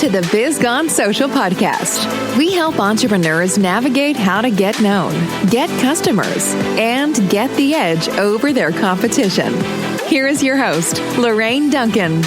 to the Biz Gone Social podcast. We help entrepreneurs navigate how to get known, get customers, and get the edge over their competition. Here is your host, Lorraine Duncan.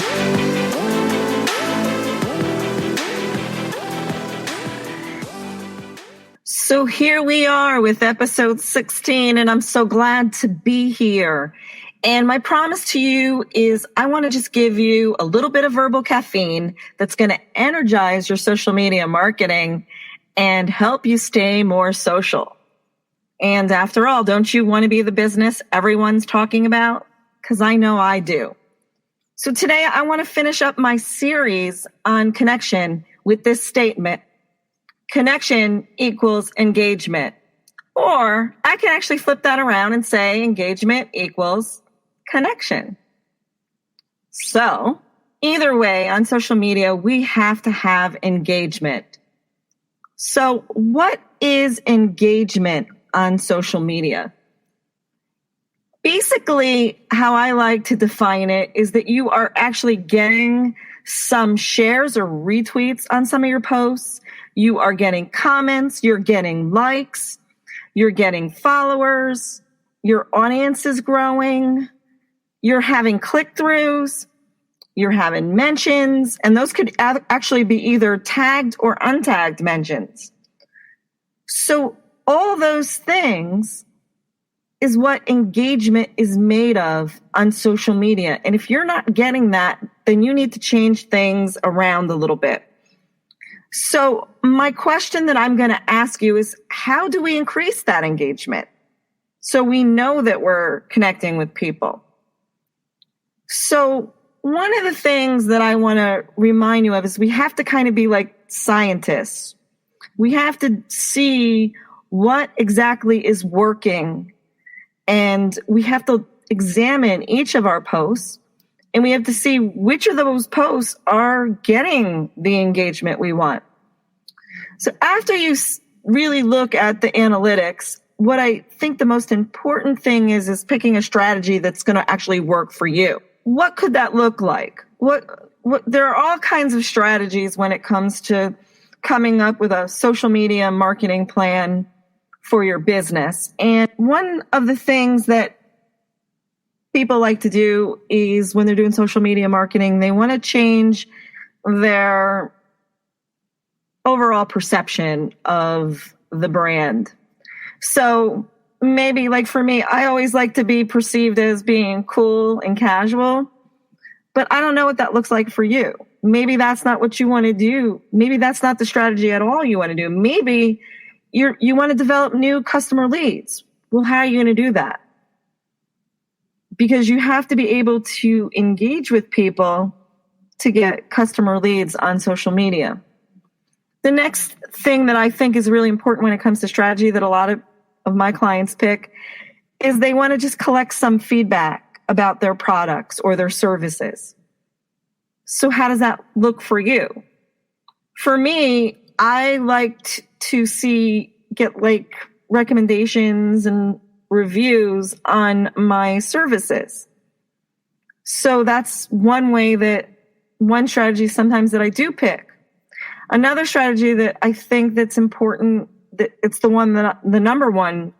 So here we are with episode 16, and I'm so glad to be here. And my promise to you is I want to just give you a little bit of verbal caffeine that's going to energize your social media marketing and help you stay more social. And after all, don't you want to be the business everyone's talking about? Because I know I do. So today I want to finish up my series on connection with this statement: connection equals engagement. Or I can actually flip that around and say engagement equals connection. So either way, on social media, we have to have engagement. So what is engagement on social media? Basically, how I like to define it is that you are actually getting some shares or retweets on some of your posts. You are getting comments, you're getting likes, you're getting followers, your audience is growing, you're having click-throughs, you're having mentions, and those could actually be either tagged or untagged mentions. So all those things is what engagement is made of on social media. And if you're not getting that, then you need to change things around a little bit. So my question that I'm going to ask you is, how do we increase that engagement so we know that we're connecting with people? So one of the things that I want to remind you of is we have to kind of be like scientists. We have to see what exactly is working, and we have to examine each of our posts, and we have to see which of those posts are getting the engagement we want. So after you really look at the analytics, what I think the most important thing is picking a strategy that's going to actually work for you. What could that look like? There are all kinds of strategies when it comes to coming up with a social media marketing plan for your business. And one of the things that people like to do is when they're doing social media marketing, they want to change their overall perception of the brand. So maybe like for me, I always like to be perceived as being cool and casual, but I don't know what that looks like for you. Maybe that's not what you want to do. Maybe that's not the strategy at all you want to do. Maybe you want to develop new customer leads. Well, how are you going to do that? Because you have to be able to engage with people to get customer leads on social media. The next thing that I think is really important when it comes to strategy that a lot of my clients pick is they want to just collect some feedback about their products or their services. So how does that look for you? For me, I like to get like recommendations and reviews on my services. So that's one strategy sometimes that I do pick. Another strategy that I think that's important, that it's the number one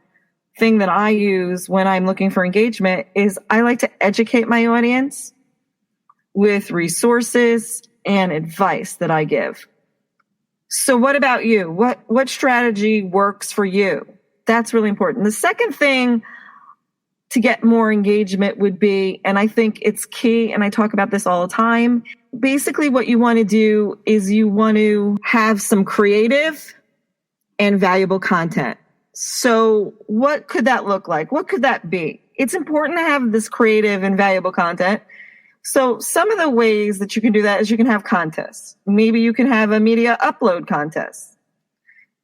thing that I use when I'm looking for engagement, is I like to educate my audience with resources and advice that I give. So what about you? What strategy works for you? That's really important. The second thing to get more engagement would be, and I think it's key, and I talk about this all the time, basically what you want to do is you want to have some creative and valuable content. So what could that look like? What could that be? It's important to have this creative and valuable content. So some of the ways that you can do that is you can have contests. Maybe you can have a media upload contest.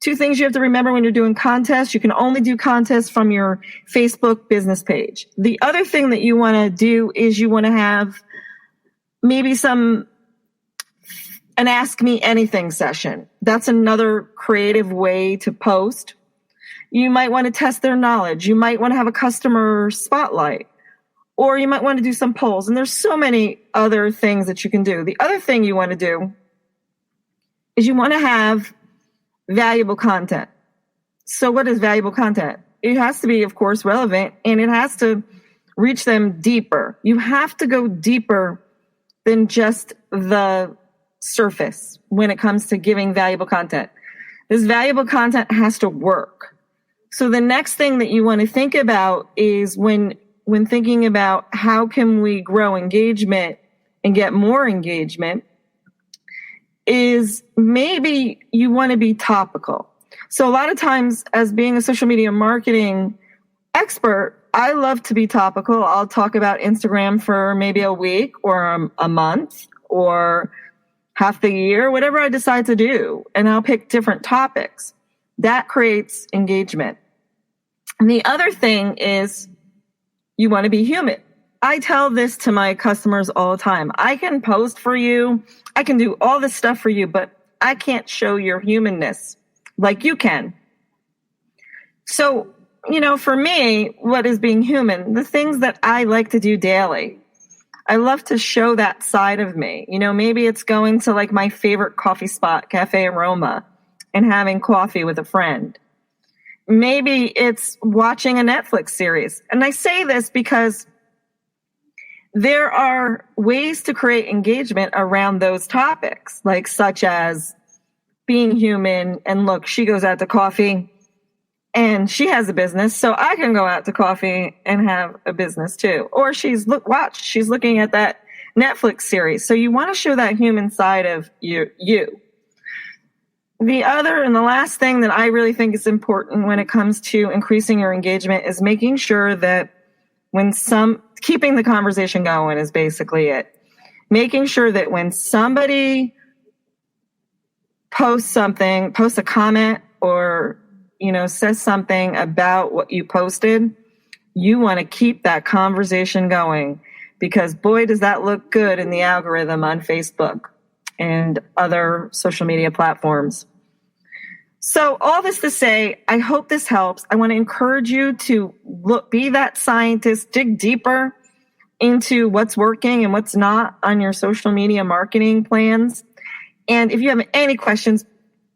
Two things you have to remember when you're doing contests: you can only do contests from your Facebook business page. The other thing that you want to do is you want to have maybe an Ask Me Anything session. That's another creative way to post. You might want to test their knowledge. You might want to have a customer spotlight, or you might want to do some polls. And there's so many other things that you can do. The other thing you want to do is you want to have valuable content. So what is valuable content? It has to be, of course, relevant, and it has to reach them deeper. You have to go deeper than just the surface when it comes to giving valuable content. This valuable content has to work. So the next thing that you want to think about is when thinking about how can we grow engagement and get more engagement, is maybe you want to be topical. So a lot of times, as being a social media marketing expert, I love to be topical. I'll talk about Instagram for maybe a week or a month or half the year, whatever I decide to do, and I'll pick different topics. That creates engagement. And the other thing is you want to be human. I tell this to my customers all the time. I can post for you. I can do all this stuff for you, but I can't show your humanness like you can. So, for me, what is being human? The things that I like to do daily. I love to show that side of me. Maybe it's going to like my favorite coffee spot, Cafe Aroma, and having coffee with a friend. Maybe it's watching a Netflix series. And I say this because there are ways to create engagement around those topics, like such as being human. And look, she goes out to coffee and she has a business, so I can go out to coffee and have a business too. Or she's looking at that Netflix series. So you want to show that human side of you. The other and the last thing that I really think is important when it comes to increasing your engagement is making sure that keeping the conversation going is basically it. Making sure that when somebody posts a comment or says something about what you posted, you want to keep that conversation going, because boy, does that look good in the algorithm on Facebook and other social media platforms. So all this to say, I hope this helps. I want to encourage you to be that scientist, dig deeper into what's working and what's not on your social media marketing plans. And if you have any questions,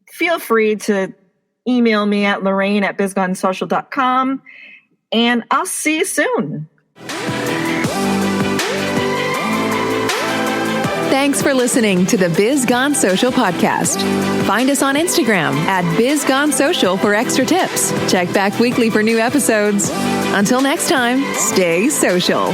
feel free to email me at Lorraine@bizgonesocial.com, and I'll see you soon. Thanks for listening to the Biz Gone Social podcast. Find us on Instagram @BizGoneSocial for extra tips. Check back weekly for new episodes. Until next time, stay social.